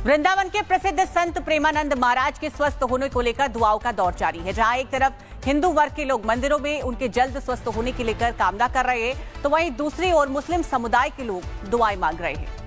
वृंदावन के प्रसिद्ध संत प्रेमानंद महाराज के स्वस्थ होने को लेकर दुआओं का दौर जारी है। जहां एक तरफ हिंदू वर्ग के लोग मंदिरों में उनके जल्द स्वस्थ होने के लेकर कामना कर रहे हैं, तो वहीं दूसरी ओर मुस्लिम समुदाय के लोग दुआएं मांग रहे हैं।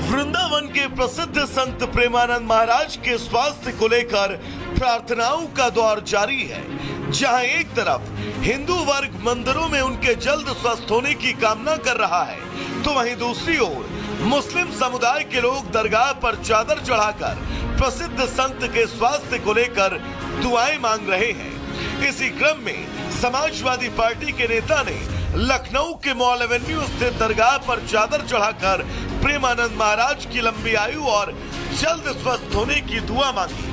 वृंदावन के प्रसिद्ध संत प्रेमानंद महाराज के स्वास्थ्य को लेकर प्रार्थनाओं का दौर जारी है। जहां एक तरफ हिंदू वर्ग मंदिरों में उनके जल्द स्वस्थ होने की कामना कर रहा है, तो वहीं दूसरी ओर मुस्लिम समुदाय के लोग दरगाह पर चादर चढ़ाकर प्रसिद्ध संत के स्वास्थ्य को लेकर दुआएं मांग रहे हैं। इसी क्रम में समाजवादी पार्टी के नेता ने लखनऊ के मॉल एवेन्यू स्थित दरगाह पर चादर चढ़ाकर प्रेमानंद महाराज की लंबी आयु और जल्द स्वस्थ होने की दुआ मांगी।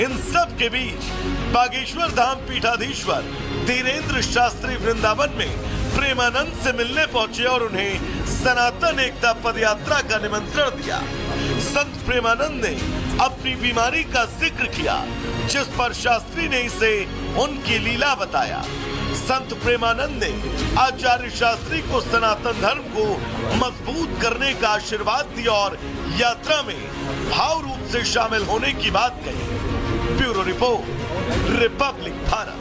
इन सब के बीच बागेश्वर धाम पीठाधीश्वर धीरेन्द्र शास्त्री वृंदावन में प्रेमानंद से मिलने पहुंचे और उन्हें सनातन एकता पदयात्रा का निमंत्रण दिया। संत प्रेमानंद ने अपनी बीमारी का जिक्र किया, जिस पर शास्त्री ने इसे उनकी लीला बताया। संत प्रेमानंद ने आचार्य शास्त्री को सनातन धर्म को मजबूत करने का आशीर्वाद दिया और यात्रा में भाव रूप से शामिल होने की बात कही। Bureau report, Republic Bharat.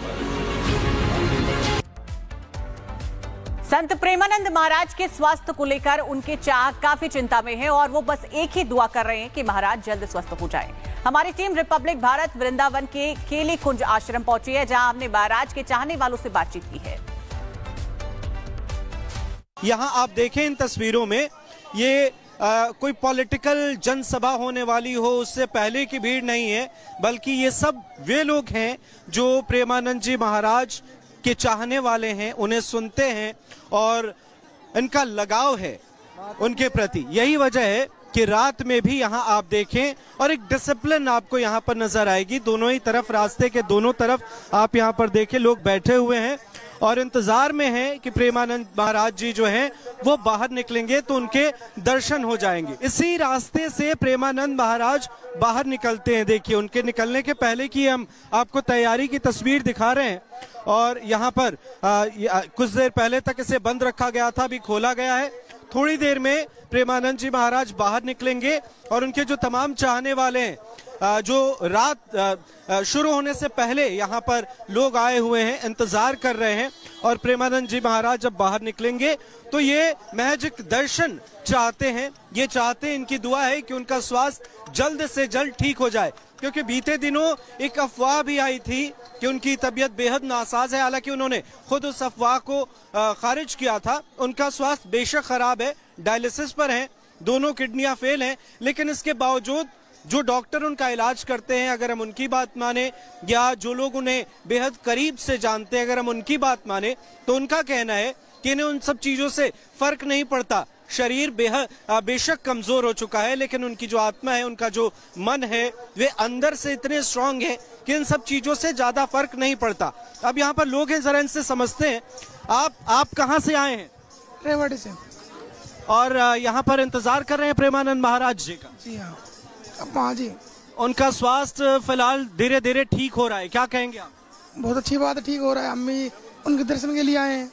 संत प्रेमानंद महाराज के स्वास्थ्य को लेकर उनके चाह काफी चिंता में है और वो बस एक ही दुआ कर रहे हैं कि महाराज जल्द स्वस्थ हो जाए। हमारी टीम रिपब्लिक भारत वृंदावन के केली कुंज आश्रम पहुंची है, जहां हमने महाराज के चाहने वालों से बातचीत की है। यहाँ आप देखें इन तस्वीरों में ये कोई पॉलिटिकल जनसभा होने वाली हो उससे पहले की भीड़ नहीं है, बल्कि ये सब वे लोग हैं जो प्रेमानंद जी महाराज के चाहने वाले हैं, उन्हें सुनते हैं और इनका लगाव है उनके प्रति। यही वजह है कि रात में भी यहाँ आप देखें और एक डिसिप्लिन आपको यहाँ पर नजर आएगी। दोनों ही तरफ, रास्ते के दोनों तरफ आप यहाँ पर देखें लोग बैठे हुए हैं और इंतजार में हैं कि प्रेमानंद महाराज जी जो हैं वो बाहर निकलेंगे तो उनके दर्शन हो जाएंगे। इसी रास्ते से प्रेमानंद महाराज बाहर निकलते हैं। देखिए उनके निकलने के पहले की हम आपको तैयारी की तस्वीर दिखा रहे हैं और यहाँ पर कुछ देर पहले तक इसे बंद रखा गया था, अभी खोला गया है। थोड़ी देर में प्रेमानंद जी महाराज बाहर निकलेंगे और उनके जो तमाम चाहने वाले हैं, जो रात शुरू होने से पहले यहाँ पर लोग आए हुए हैं, इंतजार कर रहे हैं और प्रेमानंद जी महाराज जब बाहर निकलेंगे तो ये महज एक दर्शन चाहते हैं। ये चाहते हैं, इनकी दुआ है कि उनका स्वास्थ्य जल्द से जल्द ठीक हो जाए, क्योंकि बीते दिनों एक अफवाह भी आई थी कि उनकी तबीयत बेहद नासाज है। हालांकि उन्होंने खुद उस अफवाह को खारिज किया था। उनका स्वास्थ्य बेशक खराब है, डायलिसिस पर है, दोनों किडनियां फेल हैं, लेकिन इसके बावजूद जो डॉक्टर उनका इलाज करते हैं, अगर हम उनकी बात माने या जो लोग उन्हें बेहद करीब से जानते हैं, अगर हम उनकी बात माने तो उनका कहना है कि इन्हें उन सब चीजों से फर्क नहीं पड़ता। शरीर बेशक कमजोर हो चुका है, लेकिन उनकी जो आत्मा है, उनका जो मन है, वे अंदर से इतने स्ट्रांग है कि इन सब चीजों से ज्यादा फर्क नहीं पड़ता। अब यहाँ पर लोग हैं, जरा इनसे समझते हैं। आप कहाँ से आए हैं? रेवाड़ी से। और यहाँ पर इंतजार कर रहे हैं प्रेमानंद महाराज जी का? जी हाँ। हाँ जी। उनका स्वास्थ्य फिलहाल धीरे धीरे ठीक हो रहा है, क्या कहेंगे आप? बहुत अच्छी बात है, ठीक हो रहा है। हम भी उनके दर्शन के लिए आए हैं।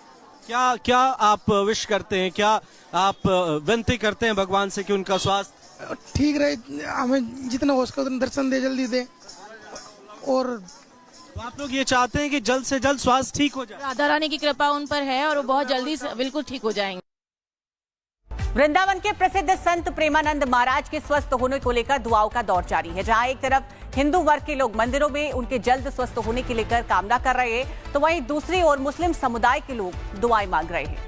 क्या आप विश करते हैं, क्या आप विनती करते हैं भगवान से कि उनका स्वास्थ्य ठीक रहे, हमें जितना हो सके उतना दर्शन दे, जल्दी दे। और तो आप लोग ये चाहते हैं कि जल्द से जल्द स्वास्थ्य ठीक हो जाए? राधा रानी की कृपा उन पर है और वो बहुत जल्दी बिल्कुल ठीक हो जाएंगे। वृंदावन के प्रसिद्ध संत प्रेमानंद महाराज के स्वस्थ होने को लेकर दुआओं का दौर जारी है। जहां एक तरफ हिंदू वर्ग के लोग मंदिरों में उनके जल्द स्वस्थ होने के लेकर कामना कर रहे हैं, तो वहीं दूसरी ओर मुस्लिम समुदाय के लोग दुआएं मांग रहे हैं।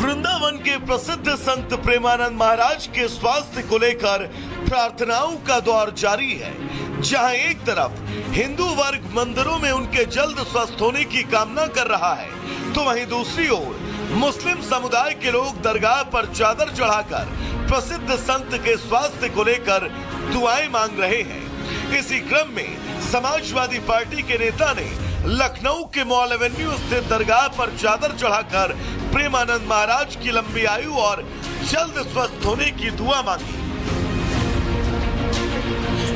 वृंदावन के प्रसिद्ध संत प्रेमानंद महाराज के स्वास्थ्य को लेकर प्रार्थनाओं का दौर जारी है। जहां एक तरफ हिंदू वर्ग मंदिरों में उनके जल्द स्वस्थ होने की कामना कर रहा है, तो वहीं दूसरी ओर मुस्लिम समुदाय के लोग दरगाह पर चादर चढ़ाकर प्रसिद्ध संत के स्वास्थ्य को लेकर दुआएं मांग रहे हैं। इसी क्रम में समाजवादी पार्टी के नेता ने लखनऊ के मॉल एवेन्यू स्थित दरगाह पर चादर चढ़ाकर प्रेमानंद महाराज की लंबी आयु और जल्द स्वस्थ होने की दुआ मांगी।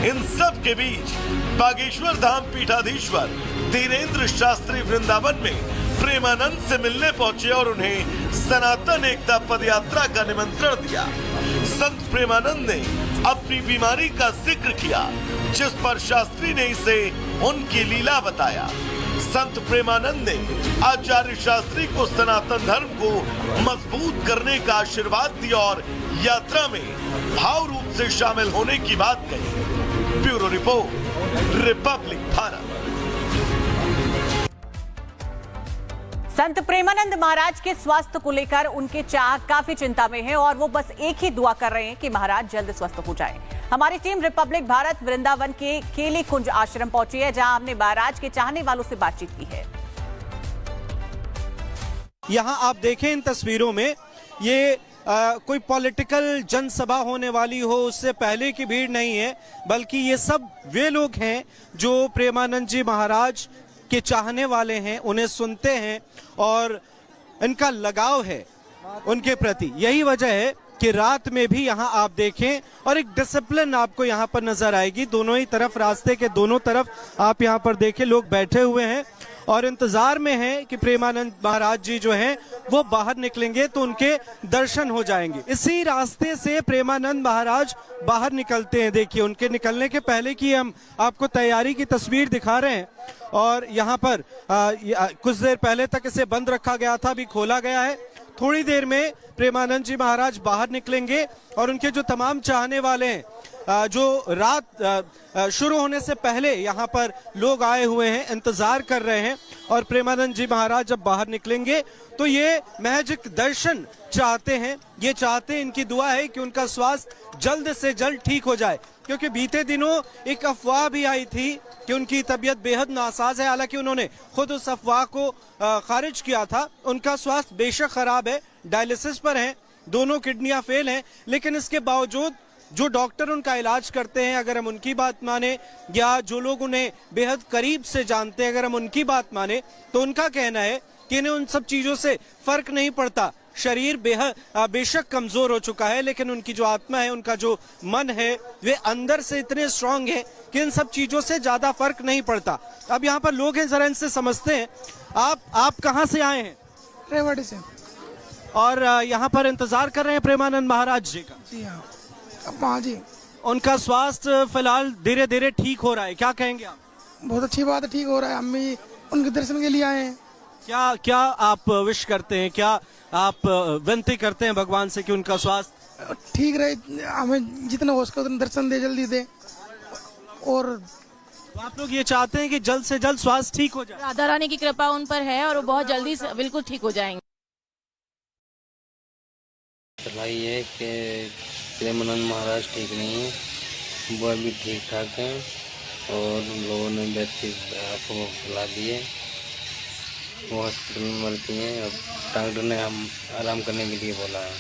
इन सब के बीच बागेश्वर धाम पीठाधीश्वर धीरेन्द्र शास्त्री वृंदावन में प्रेमानंद से मिलने पहुंचे और उन्हें सनातन एकता पदयात्रा का निमंत्रण दिया। संत प्रेमानंद ने अपनी बीमारी का जिक्र किया, जिस पर शास्त्री ने इसे उनकी लीला बताया। संत प्रेमानंद ने आचार्य शास्त्री को सनातन धर्म को मजबूत करने का आशीर्वाद दिया और यात्रा में भाव रूप से शामिल होने की बात कही। Bureau report, Republic Bharat. संत प्रेमानंद महाराज के स्वास्थ्य को लेकर उनके चाह काफी चिंता में है और वो बस एक ही दुआ कर रहे हैं कि महाराज जल्द स्वस्थ हो जाएं। हमारी टीम रिपब्लिक भारत वृंदावन के केली कुंज आश्रम पहुंची है, जहां हमने महाराज के चाहने वालों से बातचीत की है। यहाँ आप देखें इन तस्वीरों में ये कोई पॉलिटिकल जनसभा होने वाली हो उससे पहले की भीड़ नहीं है, बल्कि ये सब वे लोग हैं जो प्रेमानंद जी महाराज के चाहने वाले हैं, उन्हें सुनते हैं और इनका लगाव है उनके प्रति। यही वजह है कि रात में भी यहाँ आप देखें और एक डिसिप्लिन आपको यहाँ पर नजर आएगी। दोनों ही तरफ, रास्ते के दोनों तरफ आप यहाँ पर देखें लोग बैठे हुए हैं और इंतजार में हैं कि प्रेमानंद महाराज जी जो हैं वो बाहर निकलेंगे तो उनके दर्शन हो जाएंगे। इसी रास्ते से प्रेमानंद महाराज बाहर निकलते हैं। देखिए उनके निकलने के पहले की हम आपको तैयारी की तस्वीर दिखा रहे हैं और यहाँ पर कुछ देर पहले तक इसे बंद रखा गया था, अभी खोला गया है। थोड़ी देर में प्रेमानंद जी महाराज बाहर निकलेंगे और उनके जो तमाम चाहने वाले हैं, जो रात शुरू होने से पहले यहाँ पर लोग आए हुए हैं, इंतजार कर रहे हैं और प्रेमानंद जी महाराज जब बाहर निकलेंगे तो ये महज एक दर्शन चाहते हैं। ये चाहते हैं, इनकी दुआ है कि उनका स्वास्थ्य जल्द से जल्द ठीक हो जाए, क्योंकि बीते दिनों एक अफवाह भी आई थी कि उनकी तबीयत बेहद नासाज है। हालांकि उन्होंने खुद उस अफवाह को खारिज किया था। उनका स्वास्थ्य बेशक खराब है, डायलिसिस पर है, दोनों किडनियां फेल हैं, लेकिन इसके बावजूद जो डॉक्टर उनका इलाज करते हैं, अगर हम उनकी बात माने या जो लोग उन्हें बेहद करीब से जानते हैं, अगर हम उनकी बात माने तो उनका कहना है कि इन्हें उन सब चीजों से फर्क नहीं पड़ता। शरीर बेशक कमजोर हो चुका है, लेकिन उनकी जो आत्मा है, उनका जो मन है, वे अंदर से इतने स्ट्रांग है कि इन सब चीजों से ज्यादा फर्क नहीं पड़ता। अब यहाँ पर लोग हैं, जरा इनसे समझते हैं। आप कहाँ से आए हैं? रेवाड़ी से। और यहाँ पर इंतजार कर रहे हैं प्रेमानंद महाराज जी का? जी हाँ। हाँ जी। उनका स्वास्थ्य फिलहाल धीरे धीरे ठीक हो रहा है, क्या कहेंगे आप? बहुत अच्छी बात है, ठीक हो रहा है। हम भी उनके दर्शन के लिए आए हैं। क्या आप विश करते हैं, क्या आप विनती करते हैं भगवान से कि उनका स्वास्थ्य ठीक रहे, हमें जितना हो सके उतना दर्शन दे, जल्दी दे। और तो आप लोग ये चाहते हैं कि जल्द से जल्द स्वास्थ्य ठीक हो जाए? राधा रानी की कृपा उन पर है और वो बहुत जल्दी बिल्कुल ठीक हो जाएंगे। ये कि प्रेमानंद महाराज ठीक नहीं है, वो अभी ठीक ठाक हैं और लोगों ने व्यक्ति आपको बुला दिए, वो हॉस्पिटल में भर्ती हैं। अब डॉक्टर ने हम आराम करने के लिए बोला है।